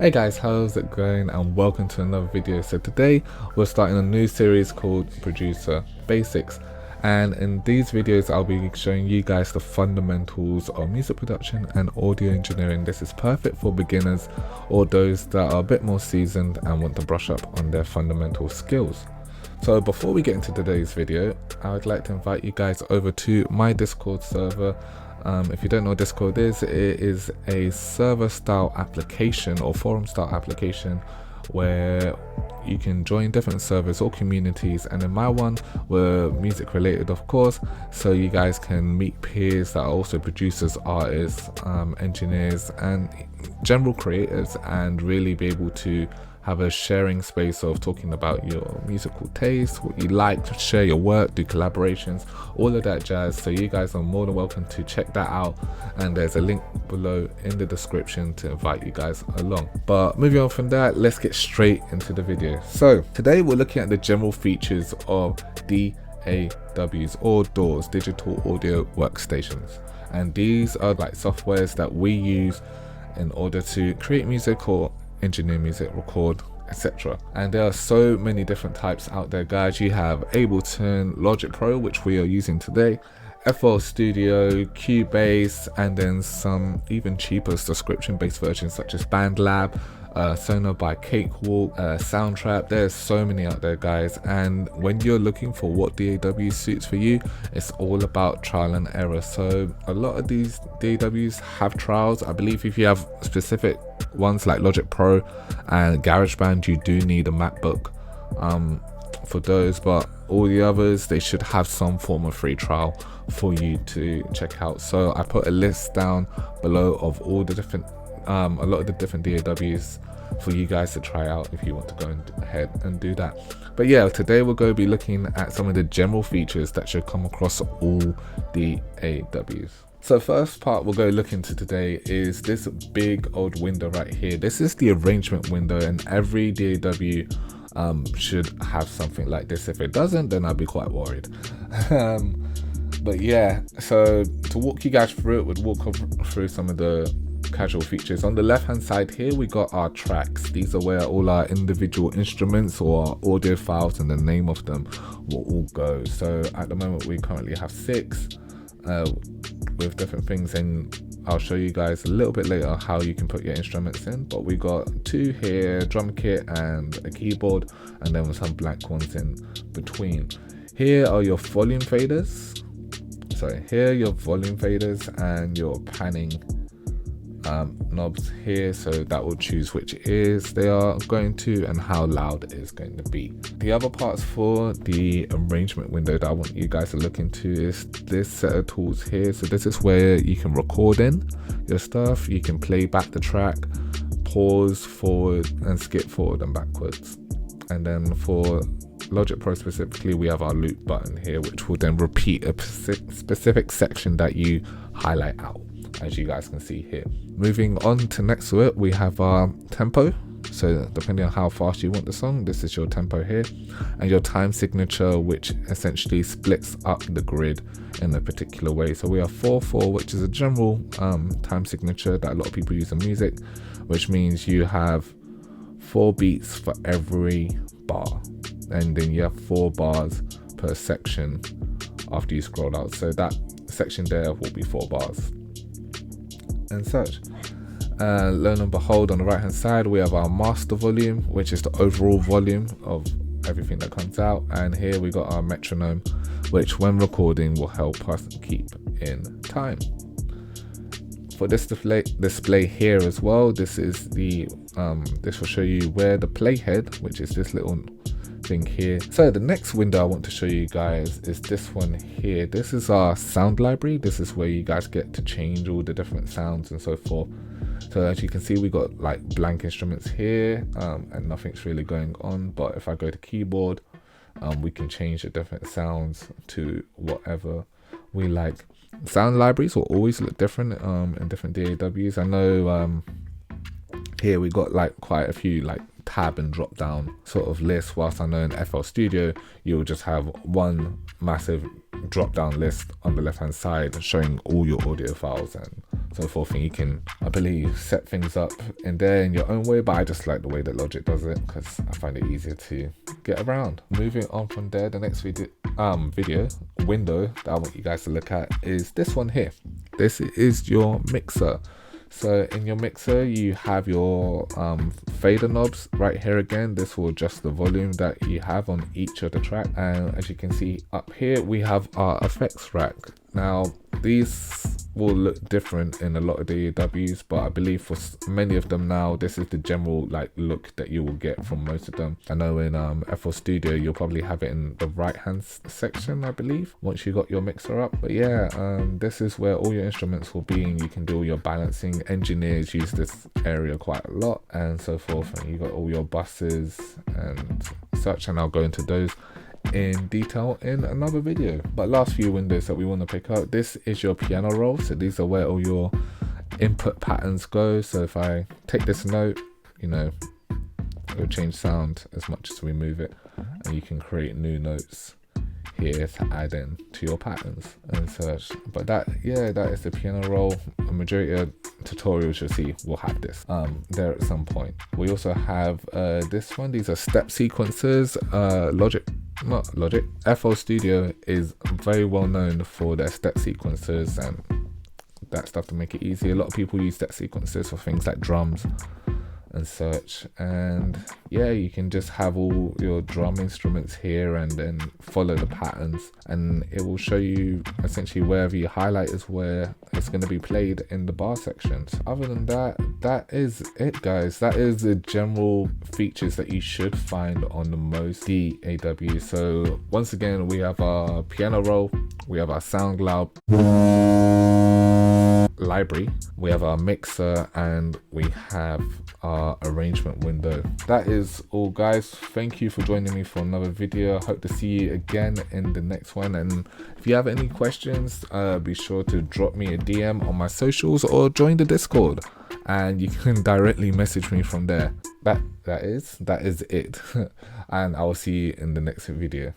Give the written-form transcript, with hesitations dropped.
Hey guys, how's it going and welcome to another video. So today we're starting a new series called Producer Basics, and in these videos I'll be showing you guys the fundamentals of music production and audio engineering. This is perfect for beginners or those that are a bit more seasoned and want to brush up on their fundamental skills. So before we get into today's video, I would like to invite you guys over to my Discord server. If you don't know what Discord is, it is a server style application or forum style application where you can join different servers or communities, and in my one we're music related, of course, so you guys can meet peers that are also producers, artists, engineers and general creators, and really be able to have a sharing space of talking about your musical taste, what you like, to share your work, do collaborations, all of that jazz. So you guys are more than welcome to check that out, and there's a link below in the description to invite you guys along. But moving on from that, let's get straight into the video. So today we're looking at the general features of D.A.Ws or DAWs, digital audio workstations, and these are like softwares that we use in order to create music or engineer music, record, etc. And there are so many different types out there, guys. You have Ableton, Logic Pro, which we are using today, FL Studio, Cubase, and then some even cheaper subscription based versions such as BandLab, Sonar by Cakewalk, Soundtrap. There's so many out there, guys, and when you're looking for what D.A.W suits for you, it's all about trial and error. So a lot of these D.A.Ws have trials. I believe if you have specific ones like Logic Pro and GarageBand, you do need a MacBook for those, but all the others, they should have some form of free trial for you to check out. So I put a list down below of all the different a lot of the different D.A.Ws for you guys to try out if you want to go ahead and do that. But yeah, today we're going to be looking at some of the general features that should come across all D.A.Ws. So first part we're going to look into today is this big old window right here. This is the arrangement window, and every D.A.W should have something like this. If it doesn't, then I'd be quite worried. But yeah, so to walk you guys through it, we'll walk through some of the casual features. On the left hand side here, we got our tracks. These are where all our individual instruments or our audio files and the name of them will all go. So at the moment we currently have 6 with different things, and I'll show you guys a little bit later how you can put your instruments in. But we got 2 here, drum kit and a keyboard, and then some blank ones in between. Here are your volume faders. So here are your volume faders and your panning knobs here, so that will choose which ears they are going to and how loud it is going to be. The other parts for the arrangement window that I want you guys to look into is this set of tools here. So this is where you can record in your stuff, you can play back the track, pause, forward and skip forward and backwards. And then for Logic Pro specifically, we have our loop button here, which will then repeat a specific section that you highlight out, as you guys can see here. Moving on to next to it, we have our tempo. So depending on how fast you want the song, this is your tempo here, and your time signature, which essentially splits up the grid in a particular way. So we have 4/4, which is a general time signature that a lot of people use in music, which means you have 4 beats for every bar, and then you have 4 bars per section after you scroll out. So that section there will be 4 bars and such. Lo and behold, on the right hand side we have our master volume, which is the overall volume of everything that comes out, and here we got our metronome, which when recording will help us keep in time. For this display here as well, this is the this will show you where the playhead, which is this little thing here. So the next window I want to show you guys is this one here. This is our sound library. This is where you guys get to change all the different sounds and so forth. So as you can see, we got like blank instruments here, and nothing's really going on. But if I go to keyboard, we can change the different sounds to whatever we like. Sound libraries will always look different in different D.A.Ws. I know here we got like quite a few like tab and drop down sort of lists, whilst I know in FL Studio you'll just have one massive drop down list on the left hand side showing all your audio files and so forth, and you can, I believe, set things up in there in your own way, but I just like the way that Logic does it because I find it easier to get around. Moving on from there, the next video window that I want you guys to look at is this one here. This is your mixer. So in your mixer, you have your fader knobs right here. Again, this will adjust the volume that you have on each of the track. And as you can see up here, we have our effects rack. Now these will look different in a lot of the D.A.Ws, but I believe for many of them now, this is the general like look that you will get from most of them. I know in FL Studio, you'll probably have it in the right hand section, I believe, once you got your mixer up. But yeah, this is where all your instruments will be, and you can do all your balancing. Engineers use this area quite a lot and so forth, and you got all your buses and such, and I'll go into those in detail in another video. But last few windows that we want to pick up, this is your piano roll. So these are where all your input patterns go. So if I take this note, you know, it will change sound as much as we move it, and you can create new notes here to add in to your patterns and such. But that is the piano roll. A majority of tutorials you'll see will have this there at some point. We also have this one. These are step sequencers. FL Studio is very well known for their step sequencers and that stuff to make it easy. A lot of people use step sequencers for things like drums and such, and yeah, you can just have all your drum instruments here and then follow the patterns, and it will show you essentially wherever you highlight is where it's going to be played in the bar sections. Other than that, that is it, guys. That is the general features that you should find on the most D.A.W. So once again, we have our piano roll, we have our sound cloud library, we have our mixer, and we have our arrangement window. That is all, guys. Thank you for joining me for another video. I hope to see you again in the next one, and if you have any questions, be sure to drop me a DM on my socials or join the Discord, and you can directly message me from there. That is it. And I will see you in the next video.